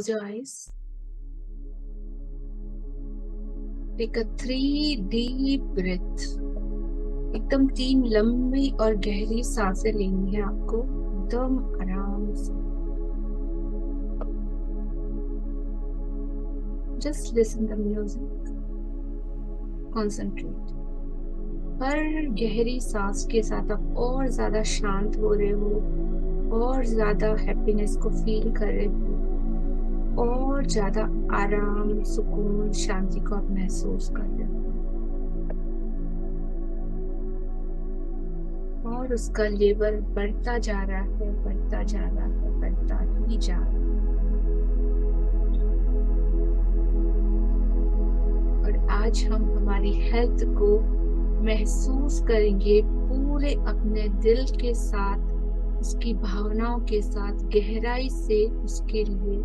Close your eyes. Take a 3 deep breath. एकदम 3 लंबी और गहरी सांसें लेनी है आपको, एकदम आराम से. Just listen the music. Concentrate. हर गहरी सांस के साथ आप और ज्यादा शांत हो रहे हो, और ज्यादा हैप्पीनेस को फील कर रहे हो, और ज्यादा आराम, सुकून, शांति को आप महसूस कर रहे हो. और उसका लेवल बढ़ता जा रहा है, बढ़ता जा रहा है, बढ़ता ही जा रहा है. और आज हम हमारी हेल्थ को महसूस करेंगे पूरे अपने दिल के साथ, उसकी भावनाओं के साथ गहराई से उसके लिए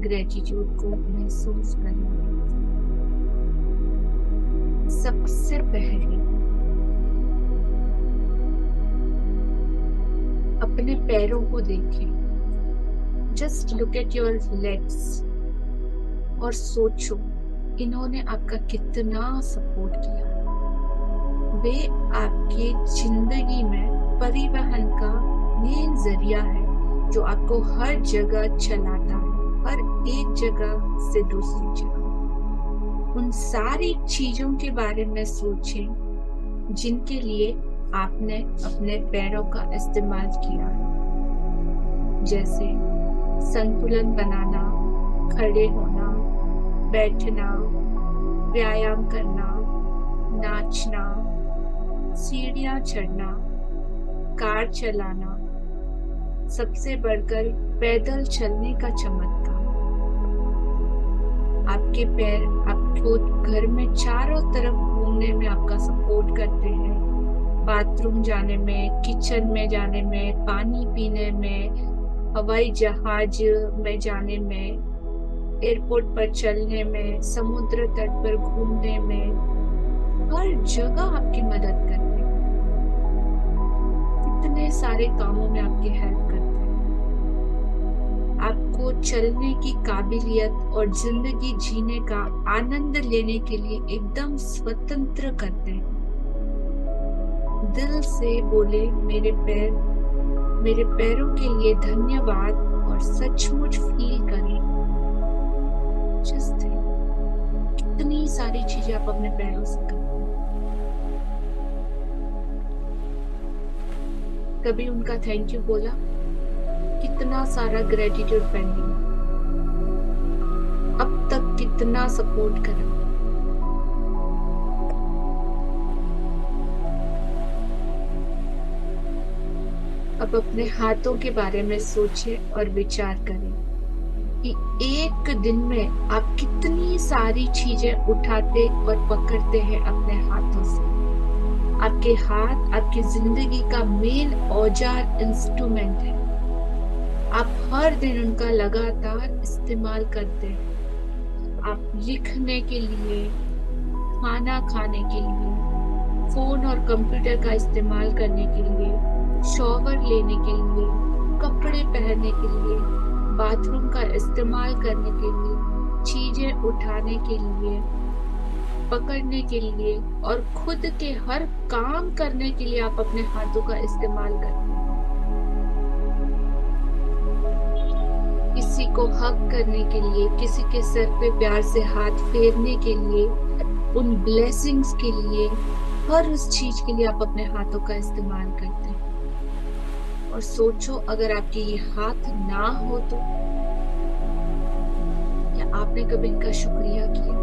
ग्रेटिट्यूड को महसूस करेंगे. सबसे पहले अपने पैरों को देखें. Just look at your legs और सोचो इन्होंने आपका कितना सपोर्ट किया. वे आपके जिंदगी में परिवहन का मेन जरिया है, जो आपको हर जगह चलाता है, हर एक जगह से दूसरी जगह. उन सारी चीजों के बारे में सोचें जिनके लिए आपने अपने पैरों का इस्तेमाल किया है, जैसे संतुलन बनाना, खड़े होना, बैठना, व्यायाम करना, नाचना, सीढ़ियां चढ़ना, कार चलाना, सबसे बढ़कर पैदल चलने का चमत्कार. आपके पैर आपको घर में चारों तरफ घूमने में आपका सपोर्ट करते हैं. बाथरूम जाने में, किचन में जाने में, पानी पीने में, हवाई जहाज में जाने में, एयरपोर्ट पर चलने में, समुद्र तट पर घूमने में, हर जगह आपकी मदद करते हैं. इतने सारे कामों में आपकी हेल्प करते हैं. आपको चलने की काबिलियत और जिंदगी जीने का आनंद लेने के लिए एकदम स्वतंत्र करते हैं. दिल से बोले मेरे पैरों के लिए धन्यवाद, और सचमुच फील करें. जस्ट कितनी सारी चीजें आप अपने पैरों से करते हैं. कभी उनका थैंक यू बोला? कितना सारा ग्रेटिट्यूड पेंडिंग. अब तक कितना सपोर्ट करा. अब अपने हाथों के बारे में सोचें और विचार करें कि एक दिन में आप कितनी सारी चीजें उठाते और पकड़ते हैं अपने हाथों से. आपके हाथ आपकी जिंदगी का मेन औजार, इंस्ट्रूमेंट है. आप हर दिन उनका लगातार इस्तेमाल करते हैं. आप लिखने के लिए, खाना खाने के लिए, फोन और कंप्यूटर का इस्तेमाल करने के लिए, शॉवर लेने के लिए, कपड़े पहनने के लिए, बाथरूम का इस्तेमाल करने के लिए, चीजें उठाने के लिए, पकड़ने के लिए, और खुद के हर काम करने के लिए आप अपने हाथों का इस्तेमाल करते हैं. किसी को हक करने के लिए, किसी के सर पे प्यार से हाथ फेरने के लिए, उन ब्लेसिंग्स के लिए, हर उस चीज के लिए आप अपने हाथों का इस्तेमाल करते हैं. और सोचो अगर आपके ये हाथ ना हो तो, या आपने कभी इनका शुक्रिया किया?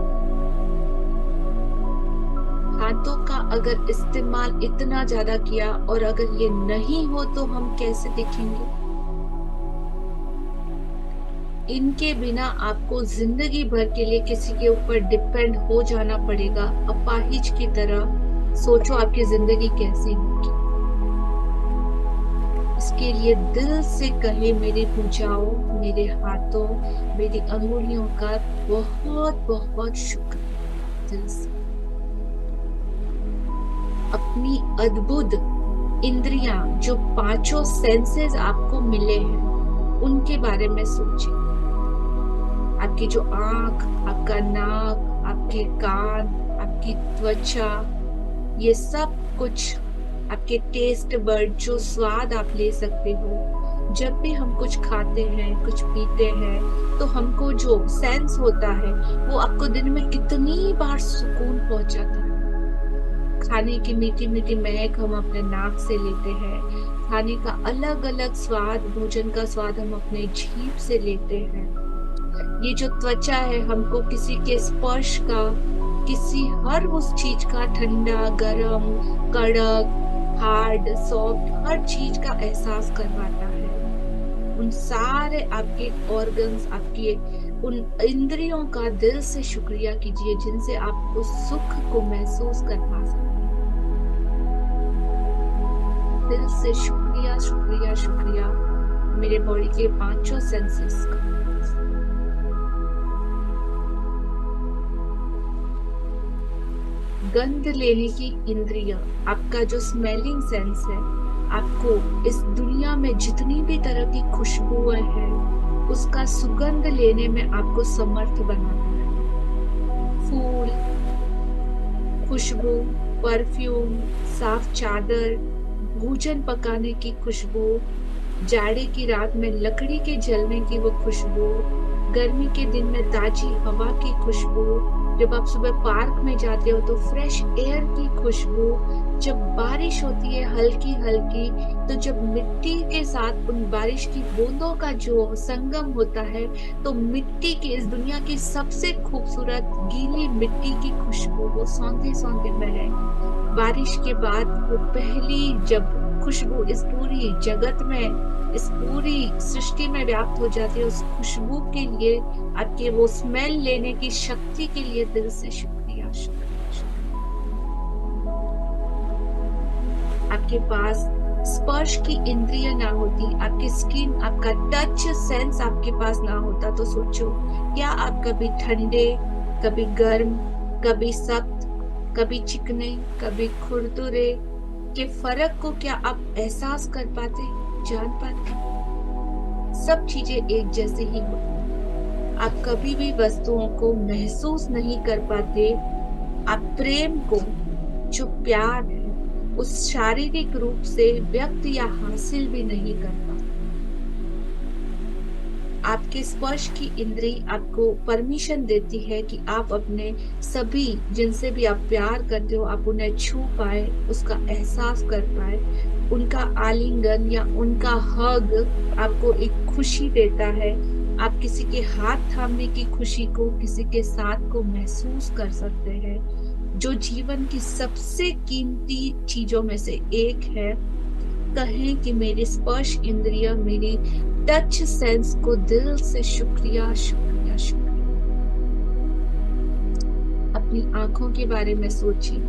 हाथों का अगर इस्तेमाल इतना ज्यादा किया और अगर ये नहीं हो तो हम कैसे दिखेंगे? इनके बिना आपको जिंदगी भर के लिए किसी के ऊपर डिपेंड हो जाना पड़ेगा, अपाहिज की तरह. सोचो आपकी जिंदगी कैसी होगी. इसके लिए दिल से कहे मेरी भुजाओं, मेरे हाथों, मेरी अंगुलियों का बहुत बहुत शुक्रिया. दिल से अपनी अद्भुत इंद्रियां, जो 5 सेंसेस आपको मिले हैं, उनके बारे में सोचें. आपकी जो आँख, आपका नाक, आपके कान, आपकी त्वचा, ये सब कुछ आपके टेस्ट बड, जो स्वाद आप ले सकते हो। जब भी हम कुछ खाते हैं, कुछ पीते हैं, तो हमको जो सेंस होता है वो आपको दिन में कितनी बार सुकून पहुंचाता है। खाने की मीठी मीठी महक हम अपने नाक से लेते हैं, खाने का अलग अलग स्वाद, भोजन का स्वाद हम अपने जीभ से लेते हैं। ये जो त्वचा है हमको किसी के स्पर्श का, किसी हर उस चीज का, ठंडा, गरम, कड़क, हार्ड, सॉफ्ट, हर चीज का एहसास करवाता है। उन सारे आपके ऑर्गन्स, आपके उन इंद्रियों का दिल से शुक्रिया कीजिए जिनसे आप उस सुख को महसूस कर पा सकते हैं। दिल से शुक्रिया शुक्रिया शुक्रिया मेरे बॉडी के पांचों सेंसेस का। गंध लेने की इंद्रिय, आपका जो स्मेलिंग सेंस है, आपको इस दुनिया में जितनी भी तरह की खुशबुएं हैं उसका सुगंध लेने में आपको समर्थ बनाता है। फूल, खुशबू, परफ्यूम, साफ चादर, भोजन पकाने की खुशबू, जाड़े की रात में लकड़ी के जलने की वो खुशबू, गर्मी के दिन में ताजी हवा की खुशबू, जब आप सुबह पार्क में जाते हो तो फ्रेश एयर की खुशबू, जब बारिश होती है हल्की हल्की, तो जब मिट्टी के साथ उन बारिश की बूंदों का जो संगम होता है, तो मिट्टी की, इस दुनिया की सबसे खूबसूरत गीली मिट्टी की खुशबू, वो सौंधे सौंधे महक, बारिश के बाद वो पहली जब खुशबू इस पूरी जगत में, इस पूरी सृष्टि में व्याप्त हो जाती है, उस खुशबू के लिए, आपके वो स्मेल लेने की शक्ति के लिए दिल से शुक्रिया शुक्रिया शुक्रिया। आपके पास स्पर्श की इंद्रिय ना होती, आपकी स्किन, आपका टच सेंस आपके पास ना होता, तो सोचो क्या आप कभी ठंडे, कभी गर्म, कभी सख्त, कभी चिकने, कभी खुरदुरे के फर्क को क्या आप एहसास कर पाते, जान पाते? सब चीजें एक जैसे ही होती। आप कभी भी वस्तुओं को महसूस नहीं कर पाते। आप प्रेम को, जो प्यार है, उस शारीरिक रूप से व्यक्त या हासिल भी नहीं कर पाते। आपके स्पर्श की इंद्री आपको परमिशन देती है कि आप अपने सभी, जिनसे भी आप प्यार करते हो, आप उन्हें छू पाए, उसका एहसास कर पाए। उनका आलिंगन या उनका हग आपको एक खुशी देता है। आप किसी के हाथ थामने की खुशी को, किसी के साथ को महसूस कर सकते हैं, जो जीवन की सबसे कीमती चीजों में से एक है। कहें कि मेरी स्पर्श इंद्रिय, मेरी टच सेंस को दिल से शुक्रिया शुक्रिया शुक्रिया। अपनी आंखों के बारे में सोचिए,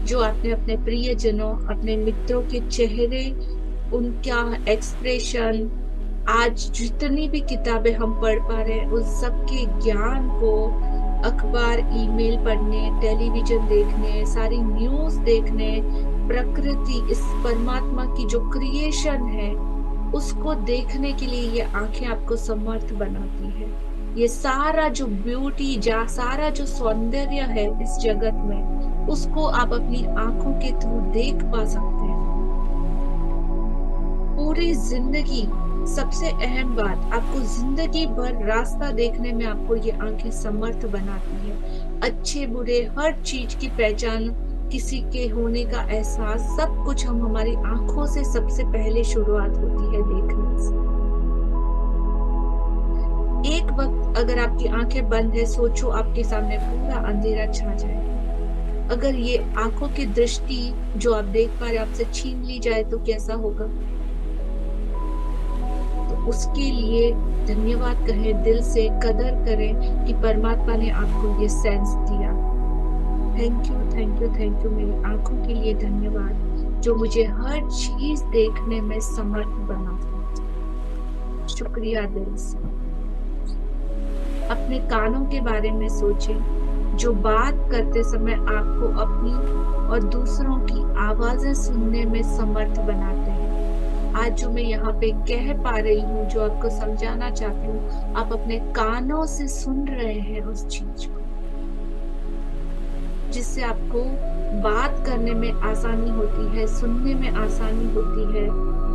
जो आपने अपने प्रियजनों, अपने मित्रों के चेहरे, उनका एक्सप्रेशन, आज जितनी भी किताबें हम पढ़ पा रहे हैं, उन सबके ज्ञान को, अखबार, ईमेल पढ़ने, टेलीविजन देखने, सारी न्यूज़ देखने, प्रकृति, इस परमात्मा की जो क्रिएशन है, उसको देखने के लिए ये आंखें आपको समर्थ बनाती है। ये सारा जो ब्यूटी, सारा जो सौंदर्य है इस जगत में, उसको आप अपनी आंखों के थ्रू देख पा सकते हैं। पूरी जिंदगी, सबसे अहम बात, आपको जिंदगी भर रास्ता देखने में आपको ये आंखें समर्थ बनाती है। अच्छे बुरे हर चीज की पहचान, किसी के होने का एहसास, सब कुछ हम हमारी आंखों से सबसे पहले शुरुआत होती है देखने से। एक वक्त अगर आपकी आंखें बंद है, सोचो आपके सामने पूरा अंधेरा छा जाए। अगर ये आंखों की दृष्टि जो आप देख पा रहे आपसे छीन ली जाए तो कैसा होगा? तो उसके लिए धन्यवाद कहें, दिल से कदर करें कि परमात्मा ने आपको ये सेंस दिया। Thank you thank you thank you, मेरी आंखों के लिए धन्यवाद जो मुझे हर चीज देखने में समर्थ बना। शुक्रिया दिल से। अपने कानों के बारे में सोचें, जो बात करते समय आपको अपनी और दूसरों की आवाजें सुनने में समर्थ बनाते हैं। आज जो मैं यहाँ पे कह पा रही हूँ, जो आपको समझाना चाहती हूँ, आप अपने कानों से सुन रहे हैं उस चीज को, जिससे आपको बात करने में आसानी होती है, सुनने में आसानी होती है।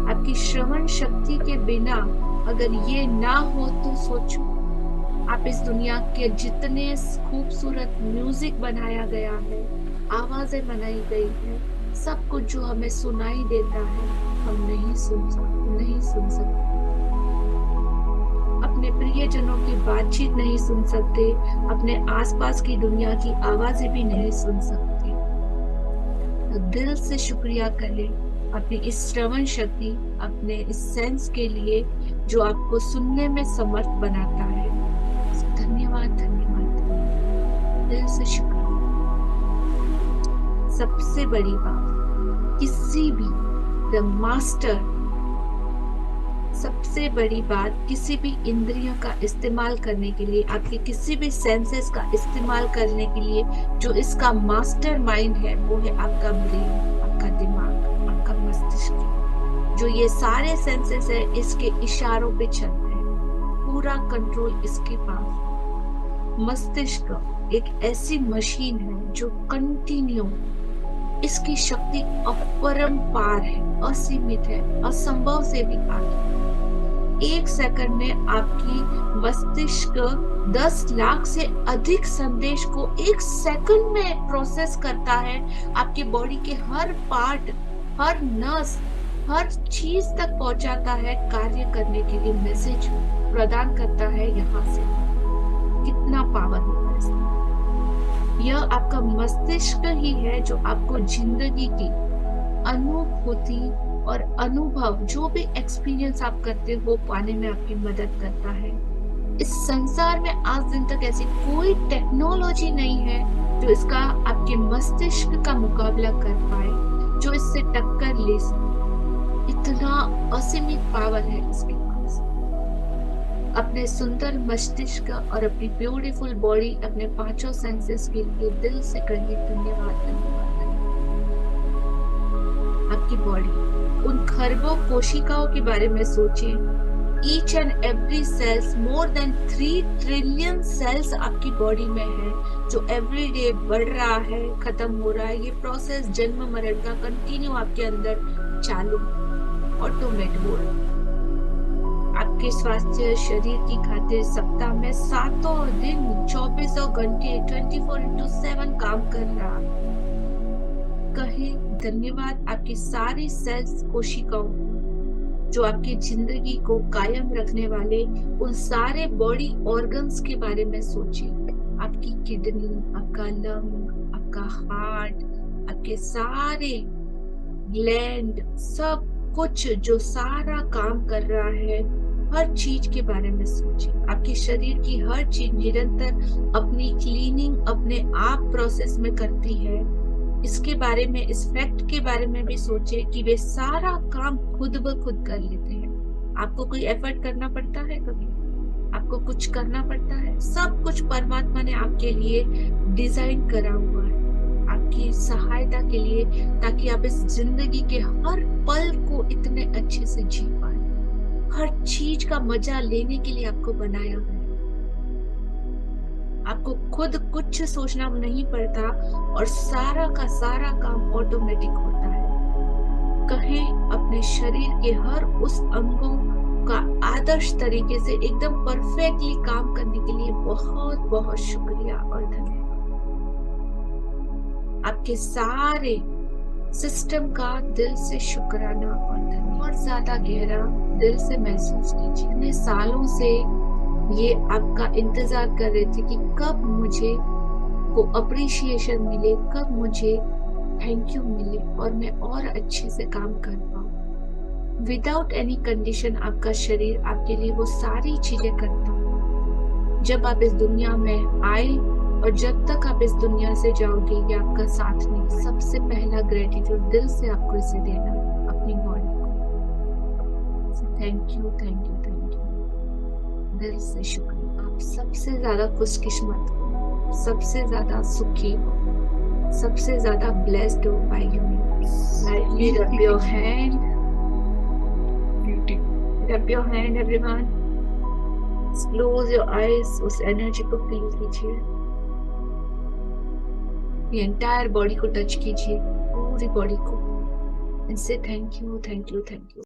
आपकी श्रवण शक्ति के बिना अगर ये ना हो तो सोचो, आप इस दुनिया के जितने खूबसूरत म्यूजिक बनाया गया है, आवाजें बनाई गई है, सब कुछ जो हमें सुनाई देता है, हम नहीं सुन सकते। अपने प्रियजनों की बातचीत नहीं सुन सकते, अपने आसपास की दुनिया की आवाजें भी नहीं सुन सकते। तो दिल से शुक्रिया करें अपनी इस श्रवण शक्ति, अपने इस सेंस के लिए जो आपको सुनने में समर्थ बनाता है। धन्यवाद, धन्यवाद, धन्यवाद, दिल से शुक्रिया। सबसे बड़ी बात, किसी भी द मास्टर, सबसे बड़ी बात, किसी भी इंद्रियों का इस्तेमाल करने के लिए, आपके किसी भी सेंसेस का इस्तेमाल करने के लिए जो इसका मास्टर माइंड है, वो है आपका ब्रेन, आपका दिमाग, आपका मस्तिष्क। जो ये सारे सेंसेस है, इसके इशारों पे चलते हैं, पूरा कंट्रोल इसके पास। मस्तिष्क एक ऐसी मशीन है जो कंटिन्यू, इसकी शक्ति अपरंपार है, असीमित है, असंभव से भी आगे। 1 सेकंड में आपकी मस्तिष्क 10 लाख से अधिक संदेश को 1 सेकंड में प्रोसेस करता है। आपके बॉडी के हर पार्ट, हर नस, हर चीज तक पहुंचाता है, कार्य करने के लिए मैसेज प्रदान करता है यहाँ से। कितना पावर होगा इसमें। यह आपका मस्तिष्क ही है जो आपको जिंदगी की अनुभूति और अनुभव, जो भी एक्सपीरियंस आप करते हो, पाने में आपकी मदद करता है। इस संसार में आज दिन तक ऐसी कोई टेक्नोलॉजी नहीं है जो इसका, आपके मस्तिष्क का मुकाबला कर पाए, जो इससे टक्कर ले सके। इतना असीमित पावर है इसके पास। अपने सुंदर मस्तिष्क और अपनी ब्यूटीफुल बॉडी, अपने 5 सेंसेस के लिए दिल से कहिए धन्यवाद, धन्यवाद, धन्यवाद। आपकी बॉडी, उन खरबों कोशिकाओं के बारे में सोचें। Each and every cells, more than 3 trillion cells आपकी बॉडी में है, जो एवरी डे बढ़ रहा है, खत्म हो रहा है। ये प्रोसेस जन्म मरण का कंटिन्यू आपके अंदर चालू, ऑटोमेट हो रहा है। आपके स्वास्थ्य शरीर की खातिर सप्ताह में 7 दिन 24 घंटे 24/7 काम कर रहा। कहे धन्यवाद आपकी सारी सेल्स, कोशिकाओं, जो आपकी जिंदगी को कायम रखने वाले उन सारे बॉडी ऑर्गन्स के बारे में सोचें। आपकी किडनी, आपका लंग, आपका हार्ट, आपके सारे ग्लैंड, सब कुछ जो सारा काम कर रहा है, हर चीज के बारे में सोचें। आपके शरीर की हर चीज निरंतर अपनी क्लीनिंग अपने आप प्रोसेस में करती है। इसके बारे में, इस फैक्ट के बारे में भी सोचें कि वे सारा काम खुद ब खुद कर लेते हैं। आपको कोई एफर्ट करना पड़ता है कभी? आपको कुछ करना पड़ता है? सब कुछ परमात्मा ने आपके लिए डिजाइन करा हुआ है, आपकी सहायता के लिए, ताकि आप इस जिंदगी के हर पल को इतने अच्छे से जी पाए। हर चीज का मजा लेने के लिए आपको बनाया है। आपको खुद कुछ सोचना नहीं पड़ता और सारा का सारा काम ऑटोमेटिक होता है। कहें अपने शरीर के हर उस अंगों का आदर्श तरीके से एकदम परफेक्टली काम करने के लिए बहुत बहुत शुक्रिया और धन्यवाद। आपके सारे सिस्टम का दिल से शुक्राना और धन्यवाद। और ज्यादा गहरा दिल से महसूस कीजिए। इतने सालों से ये आपका इंतजार कर रहे थे कि कब मुझे को अप्रिशिएशन मिले, कब मुझे थैंक यू मिले और मैं और अच्छे से काम कर पाऊं। विदाउट एनी कंडीशन आपका शरीर आपके लिए वो सारी चीजें करता है। जब आप इस दुनिया में आए और जब तक आप इस दुनिया से जाओगे, ये आपका साथ नहीं। सबसे पहला ग्रेटिट्यूड दिल से आपको इसे देना, अपनी बॉडी को। Thank you, thank you, thank you, दिल से शुक्रिया। आप सबसे ज्यादा खुशकिस्मत हो, सबसे ज्यादा सुखी हो, सबसे ज्यादा ब्लेस्ड हो by universe. Lightly rub your hand rub your hand everyone, close your eyes, उस एनर्जी को फील कीजिए, ये एंटायर बॉडी को टच कीजिए, पूरी बॉडी को, एंड से thank you, thank you, thank you.